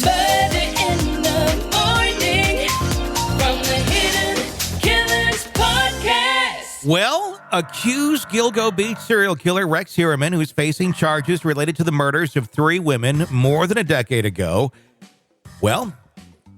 Murder in the morning from the Hidden Killers podcast. Well, accused Gilgo Beach serial killer Rex Heuermann, who's facing charges related to the murders of 3 women more than a decade ago. Well,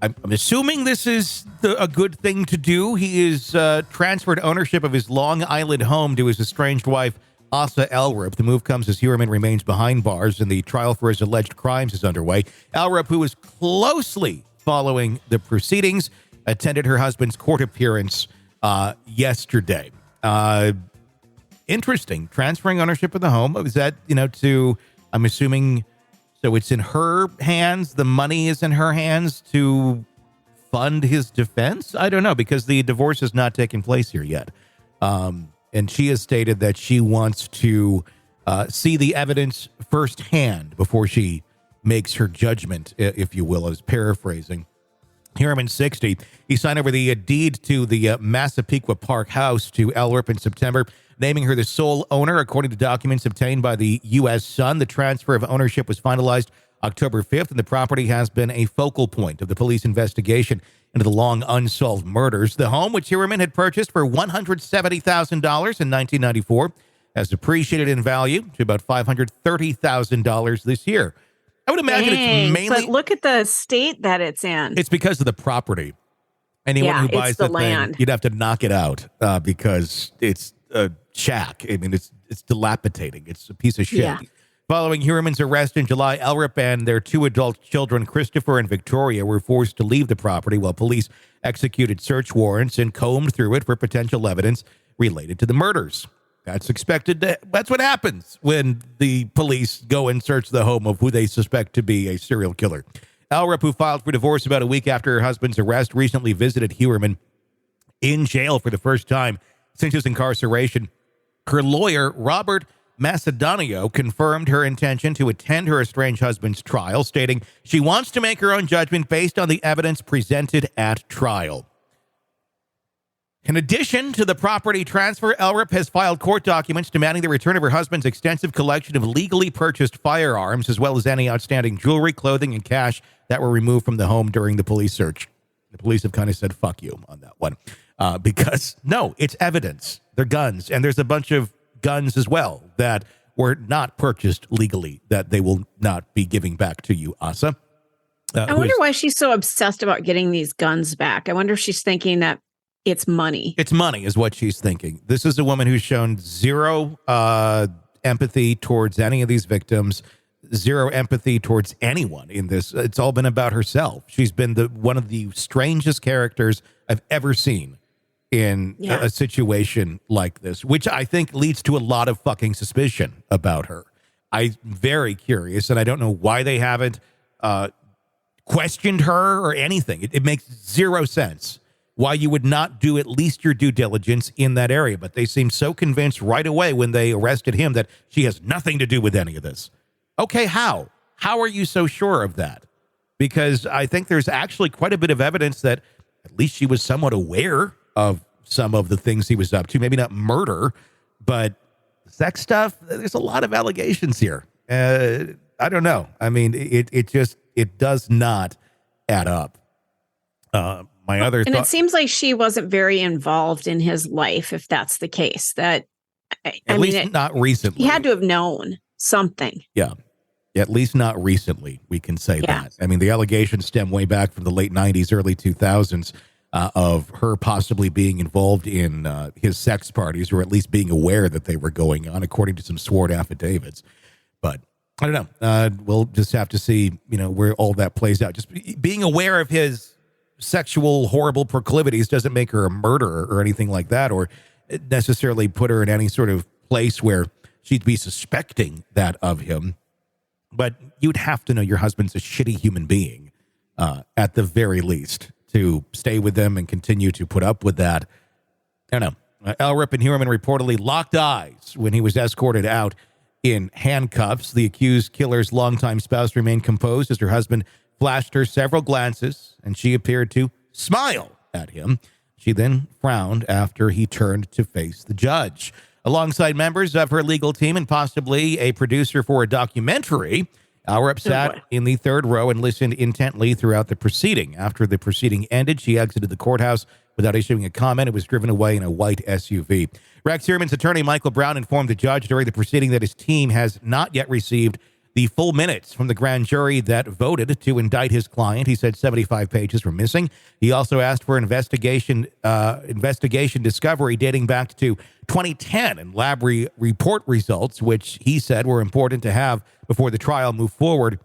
I'm assuming this is a good thing to do. He is transferred ownership of his Long Island home to his estranged wife, Asa Ellerup. The move comes as Heuermann remains behind bars and the trial for his alleged crimes is underway. Ellerup, who was closely following the proceedings, attended her husband's court appearance yesterday. Interesting. Transferring ownership of the home. Is that, I'm assuming, so it's in her hands. The money is in her hands to fund his defense? I don't know, because the divorce has not taken place here yet. And she has stated that she wants to see the evidence firsthand before she makes her judgment, if you will. I was paraphrasing. Heuermann, 60, he signed over the deed to the Massapequa Park house to Ellerup in September, naming her the sole owner. According to documents obtained by the U.S. Sun, the transfer of ownership was finalized October 5th, and the property has been a focal point of the police investigation into the long-unsolved murders. The home, which Heuermann had purchased for $170,000 in 1994, has appreciated in value to about $530,000 this year. I would imagine it's mainly... But look at the state that it's in. It's because of the property. Anyone who buys the land, thing, you'd have to knock it out because it's a shack. I mean, it's dilapidating. It's a piece of shit. Yeah. Following Heuermann's arrest in July, Ellerup and their 2 adult children, Christopher and Victoria, were forced to leave the property while police executed search warrants and combed through it for potential evidence related to the murders. That's expected. That's what happens when the police go and search the home of who they suspect to be a serial killer. Ellerup, who filed for divorce about a week after her husband's arrest, recently visited Heuermann in jail for the first time since his incarceration. Her lawyer, Robert Macedonio, confirmed her intention to attend her estranged husband's trial, stating she wants to make her own judgment based on the evidence presented at trial. In addition to the property transfer, Ellerup has filed court documents demanding the return of her husband's extensive collection of legally purchased firearms, as well as any outstanding jewelry, clothing, and cash that were removed from the home during the police search. The police have kind of said, fuck you on that one, because, no, it's evidence. They're guns, and there's a bunch of guns as well that were not purchased legally that they will not be giving back to you, Asa. I wonder why she's so obsessed about getting these guns back. I wonder if she's thinking that it's money. It's money is what she's thinking. This is a woman who's shown zero empathy towards any of these victims, zero empathy towards anyone in this. It's all been about herself. She's been one of the strangest characters I've ever seen in a situation like this, which I think leads to a lot of fucking suspicion about her. I'm very curious, and I don't know why they haven't questioned her or anything. It makes zero sense why you would not do at least your due diligence in that area. But they seem so convinced right away when they arrested him that she has nothing to do with any of this. Okay, how? How are you so sure of that? Because I think there's actually quite a bit of evidence that at least she was somewhat aware of some of the things he was up to. Maybe not murder, but sex stuff. There's a lot of allegations here. I don't know. I mean, it does not add up. My other and it seems like she wasn't very involved in his life, if that's the case. That at least not recently. He had to have known something. Yeah. At least not recently, we can say that. I mean, the allegations stem way back from the late 90s, early 2000s of her possibly being involved in his sex parties, or at least being aware that they were going on, according to some sworn affidavits. But I don't know. We'll just have to see, where all that plays out. Just being aware of his sexual horrible proclivities doesn't make her a murderer or anything like that, or necessarily put her in any sort of place where she'd be suspecting that of him. But you'd have to know your husband's a shitty human being, at the very least, to stay with them and continue to put up with that. I don't know. Ellerup and Heuermann reportedly locked eyes when he was escorted out in handcuffs. The accused killer's longtime spouse remained composed as her husband flashed her several glances, and she appeared to smile at him. She then frowned after he turned to face the judge. Alongside members of her legal team and possibly a producer for a documentary, Ellerup sat in the third row and listened intently throughout the proceeding. After the proceeding ended, she exited the courthouse without issuing a comment. It was driven away in a white SUV. Rex Heuermann's attorney, Michael Brown, informed the judge during the proceeding that his team has not yet received the full minutes from the grand jury that voted to indict his client. He said 75 pages were missing. He also asked for investigation discovery dating back to 2010 and lab report results, which he said were important to have before the trial moved forward.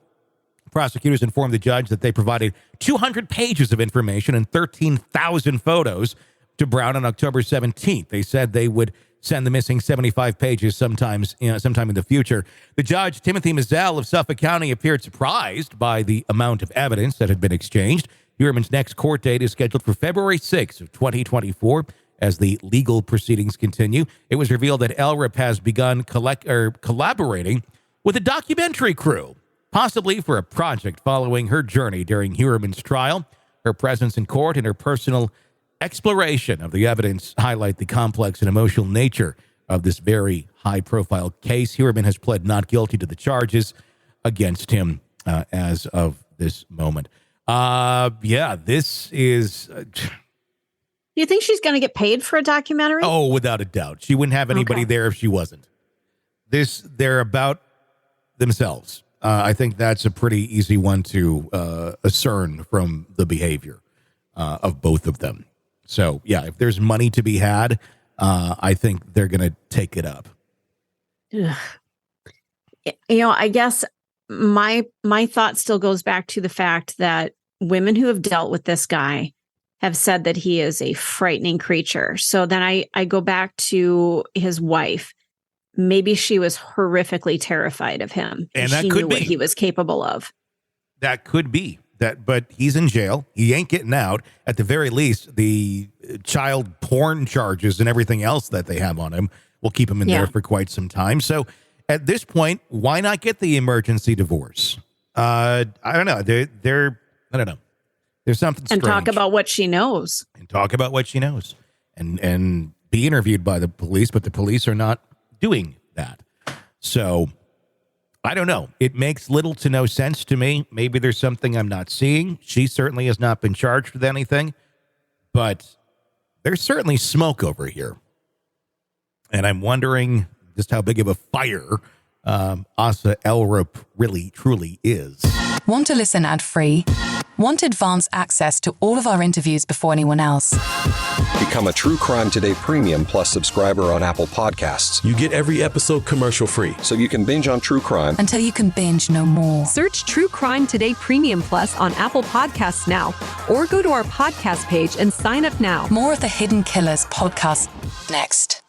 Prosecutors informed the judge that they provided 200 pages of information and 13,000 photos to Brown on October 17th. They said they would send the missing 75 pages sometime in the future. The judge, Timothy Mazzell of Suffolk County, appeared surprised by the amount of evidence that had been exchanged. Heuermann's next court date is scheduled for February 6th of 2024 as the legal proceedings continue. It was revealed that Ellerup has begun collaborating with a documentary crew, possibly for a project following her journey during Heuermann's trial. Her presence in court and her personal exploration of the evidence highlight the complex and emotional nature of this very high-profile case. Heuermann has pled not guilty to the charges against him as of this moment. This is... Do you think she's going to get paid for a documentary? Oh, without a doubt. She wouldn't have anybody there if she wasn't. They're about themselves. I think that's a pretty easy one to discern from the behavior of both of them. So, yeah, if there's money to be had, I think they're going to take it up. Ugh. I guess my thought still goes back to the fact that women who have dealt with this guy have said that he is a frightening creature. So then I go back to his wife. Maybe she was horrifically terrified of him. And that she could knew be what he was capable of. That could be. But he's in jail. He ain't getting out. At the very least, the child porn charges and everything else that they have on him will keep him in there for quite some time. So at this point, why not get the emergency divorce? I don't know. I don't know. There's something strange. And talk about what she knows. And be interviewed by the police, but the police are not doing that. So I don't know. It makes little to no sense to me. Maybe there's something I'm not seeing. She certainly has not been charged with anything, but there's certainly smoke over here. And I'm wondering just how big of a fire Asa Ellerup really, truly is. Want to listen ad-free? Want advanced access to all of our interviews before anyone else? Become a True Crime Today Premium Plus subscriber on Apple Podcasts. You get every episode commercial-free. So you can binge on true crime until you can binge no more. Search True Crime Today Premium Plus on Apple Podcasts now, or go to our podcast page and sign up now. More of the Hidden Killers podcast next.